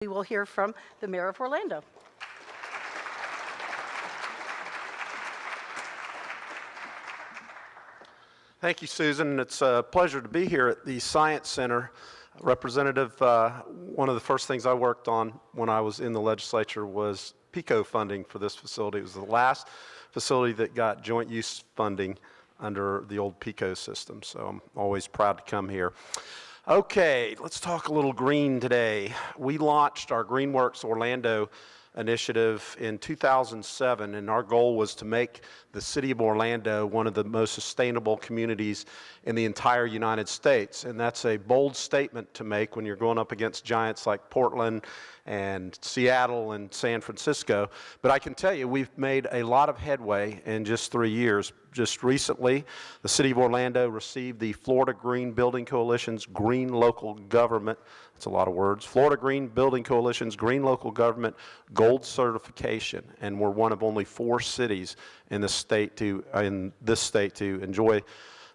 We will hear from the Mayor of Orlando. Thank you, Susan. It's a pleasure to be here at the Science Center. Representative, one of the first things I worked on when I was in the legislature was PICO funding for this facility. It was the last facility that got joint use funding under the old PICO system, so I'm always proud to come here. Okay, let's talk a little green today. We launched our GreenWorks Orlando initiative in 2007, and our goal was to make the city of Orlando one of the most sustainable communities in the entire United States. And that's a bold statement to make when you're going up against giants like Portland and Seattle and San Francisco. But I can tell you, we've made a lot of headway in just 3 years. Just recently, the city of Orlando received the Florida Green Building Coalition's Green Local Government, that's a lot of words, Florida Green Building Coalition's Green Local Government Gold Certification, and we're one of only 4 cities in this state to enjoy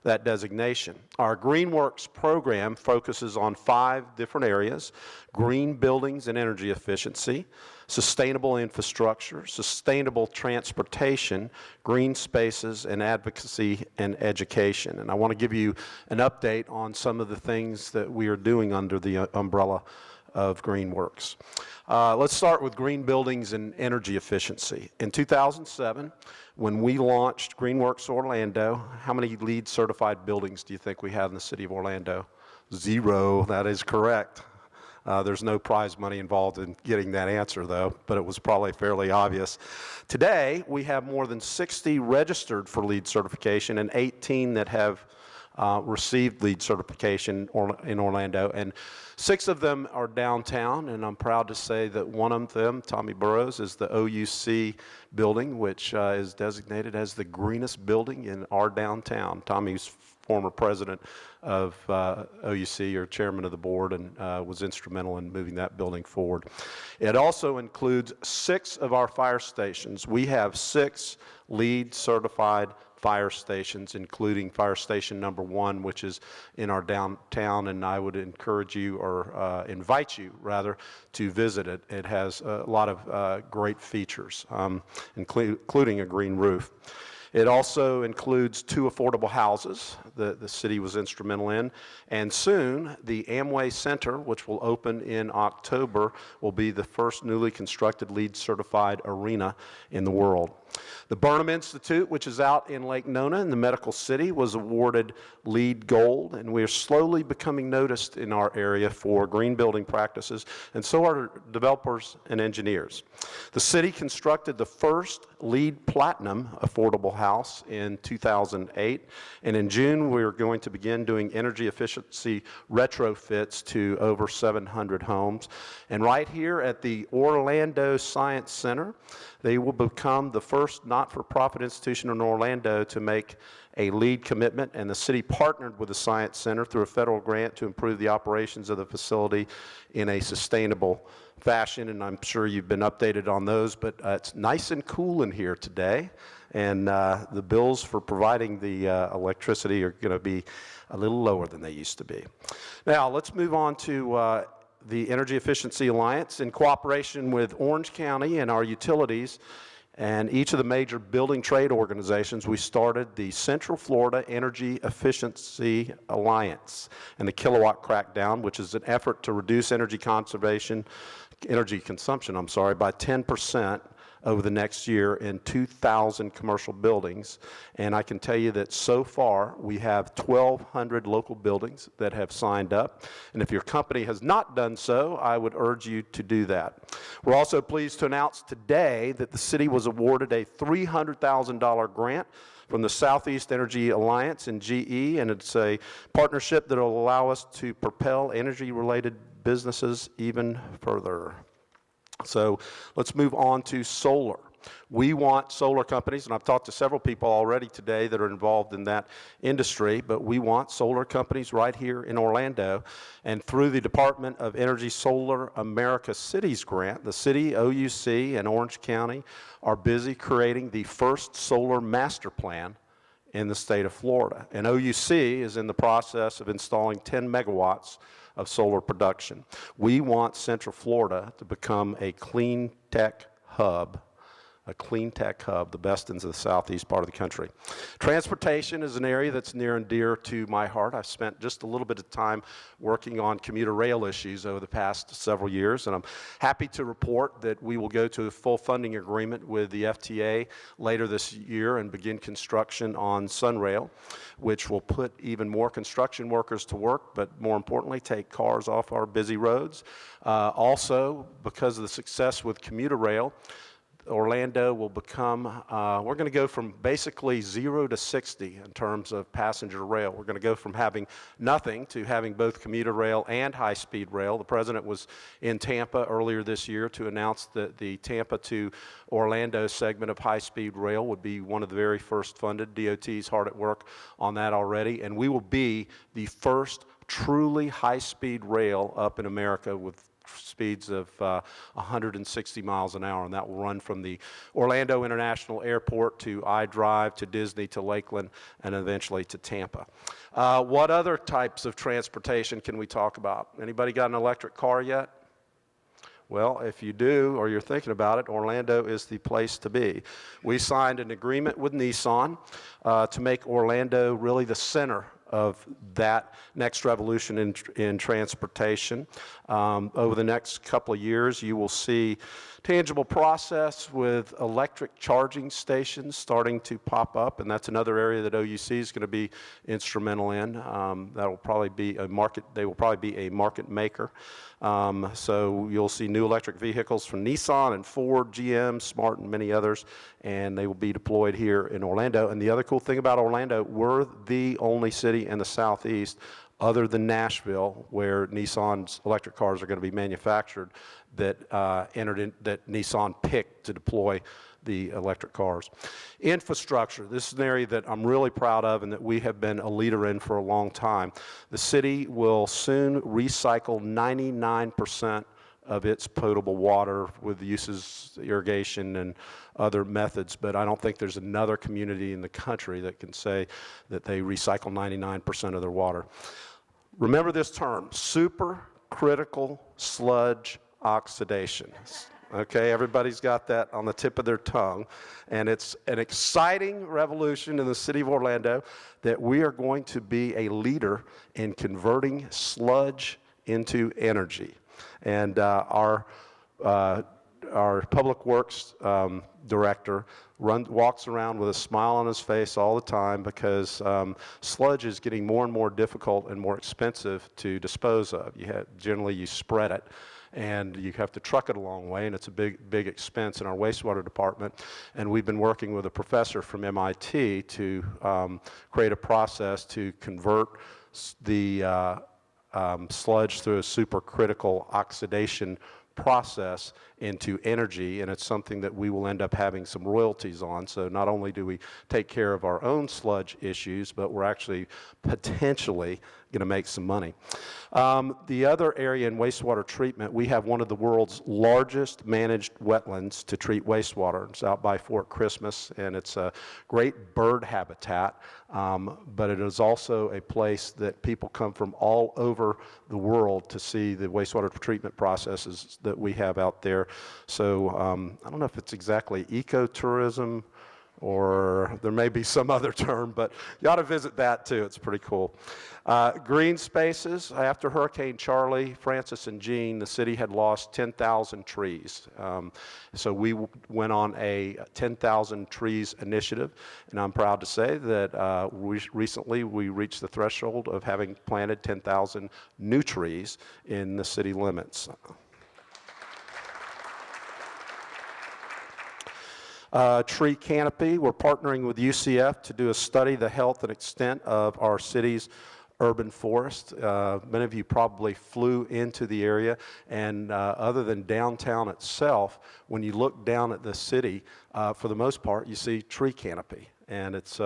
that designation. Our GreenWorks program focuses on 5 different areas: green buildings and energy efficiency, sustainable infrastructure, sustainable transportation, green spaces, and advocacy and education. And I want to give you an update on some of the things that we are doing under the umbrella of GreenWorks. Let's start with green buildings and energy efficiency. In 2007, when we launched GreenWorks Orlando, how many LEED certified buildings do you think we had in the city of Orlando? 0, that is correct. There's no prize money involved in getting that answer though, but it was probably fairly obvious. Today, we have more than 60 registered for LEED certification and 18 that have received LEED certification in Orlando, and 6 of them are downtown, and I'm proud to say that one of them, Tommy Burrows, is the OUC building, which is designated as the greenest building in our downtown. Tommy's former president of OUC, or chairman of the board, and was instrumental in moving that building forward. It also includes 6 of our fire stations. We have 6 LEED certified fire stations, including fire station number 1, which is in our downtown, and I would encourage you, or invite you rather, to visit it. It has a lot of great features, including a green roof. It also includes 2 affordable houses that the city was instrumental in, and soon the Amway Center, which will open in October, will be the first newly constructed LEED certified arena in the world. The Burnham Institute, which is out in Lake Nona in the Medical City, was awarded LEED Gold, and we are slowly becoming noticed in our area for green building practices, and so are developers and engineers. The city constructed the first LEED Platinum affordable house in 2008, and in June we are going to begin doing energy efficiency retrofits to over 700 homes. And right here at the Orlando Science Center, they will become the first not-for-profit institution in Orlando to make a LEED commitment, and the city partnered with the Science Center through a federal grant to improve the operations of the facility in a sustainable fashion, and I'm sure you've been updated on those, but it's nice and cool in here today, and the bills for providing the electricity are going to be a little lower than they used to be. Now, let's move on to the Energy Efficiency Alliance. In cooperation with Orange County and our utilities and each of the major building trade organizations, we started the Central Florida Energy Efficiency Alliance and the Kilowatt Crackdown, which is an effort to reduce energy consumption by 10% over the next year in 2,000 commercial buildings. And I can tell you that so far we have 1,200 local buildings that have signed up. And if your company has not done so, I would urge you to do that. We're also pleased to announce today that the city was awarded a $300,000 grant from the Southeast Energy Alliance and GE, and it's a partnership that will allow us to propel energy-related businesses even further. So let's move on to solar. We want solar companies, and I've talked to several people already today that are involved in that industry, but we want solar companies right here in Orlando. And through the Department of Energy Solar America Cities Grant, the city, OUC, and Orange County are busy creating the first solar master plan in the state of Florida. And OUC is in the process of installing 10 megawatts of solar production. We want Central Florida to become a clean tech hub, the best in the southeast part of the country. Transportation is an area that's near and dear to my heart. I've spent just a little bit of time working on commuter rail issues over the past several years, and I'm happy to report that we will go to a full funding agreement with the FTA later this year and begin construction on Sunrail, which will put even more construction workers to work, but more importantly, take cars off our busy roads. Also, because of the success with commuter rail, Orlando will become, we're going to go from basically 0 to 60 in terms of passenger rail. We're going to go from having nothing to having both commuter rail and high-speed rail. The president was in Tampa earlier this year to announce that the Tampa to Orlando segment of high-speed rail would be one of the very first funded. DOT's hard at work on that already, and we will be the first truly high-speed rail up in America with speeds of 160 miles an hour, and that will run from the Orlando International Airport to I-Drive to Disney to Lakeland and eventually to Tampa. What other types of transportation can we talk about? Anybody got an electric car yet? Well, if you do, or you're thinking about it, Orlando is the place to be. We signed an agreement with Nissan to make Orlando really the center of that next revolution in transportation. Over the next couple of years, you will see tangible process with electric charging stations starting to pop up, and that's another area that OUC is going to be instrumental in. That will probably be a market, they will probably be a market maker. So you'll see new electric vehicles from Nissan and Ford, GM, Smart, and many others, and they will be deployed here in Orlando. And the other cool thing about Orlando, we're the only city in the southeast other than Nashville where Nissan's electric cars are going to be manufactured that that Nissan picked to deploy the electric cars. Infrastructure, this is an area that I'm really proud of and that we have been a leader in for a long time. The city will soon recycle 99% of its potable water with uses, irrigation and other methods, but I don't think there's another community in the country that can say that they recycle 99% of their water. Remember this term, supercritical sludge oxidation. Okay, everybody's got that on the tip of their tongue, and it's an exciting revolution in the city of Orlando that we are going to be a leader in converting sludge into energy. And our public works director walks around with a smile on his face all the time because sludge is getting more and more difficult and more expensive to dispose of. Generally you spread it, and you have to truck it a long way, and it's a big expense in our wastewater department. And we've been working with a professor from MIT to create a process to convert the sludge through a supercritical oxidation process into energy, and it's something that we will end up having some royalties on. So not only do we take care of our own sludge issues, but we're actually potentially going to make some money. The other area in wastewater treatment, we have one of the world's largest managed wetlands to treat wastewater. It's out by Fort Christmas, and it's a great bird habitat, but it is also a place that people come from all over the world to see the wastewater treatment processes that we have out there. So I don't know if it's exactly ecotourism, or there may be some other term, but you ought to visit that too. It's pretty cool. Green spaces. After Hurricane Charlie, Francis, and Jean, the city had lost 10,000 trees. So we went on a 10,000 trees initiative, and I'm proud to say that recently we reached the threshold of having planted 10,000 new trees in the city limits. Tree canopy, we're partnering with UCF to do a study the health and extent of our city's urban forest. Many of you probably flew into the area, and other than downtown itself, when you look down at the city, for the most part, you see tree canopy. And it's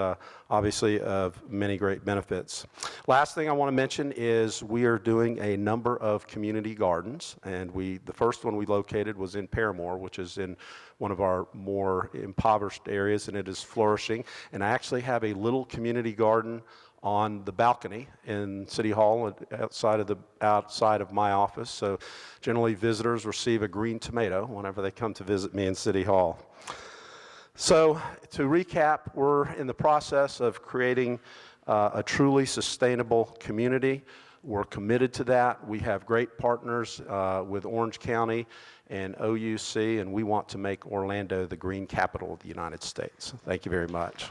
obviously of many great benefits. Last thing I want to mention is we are doing a number of community gardens, and the first one we located was in Paramore, which is in one of our more impoverished areas, and it is flourishing. And I actually have a little community garden on the balcony in City Hall outside of my office. So generally visitors receive a green tomato whenever they come to visit me in City Hall. So to recap, we're in the process of creating a truly sustainable community. We're committed to that. We have great partners with Orange County and OUC, and we want to make Orlando the green capital of the United States. Thank you very much.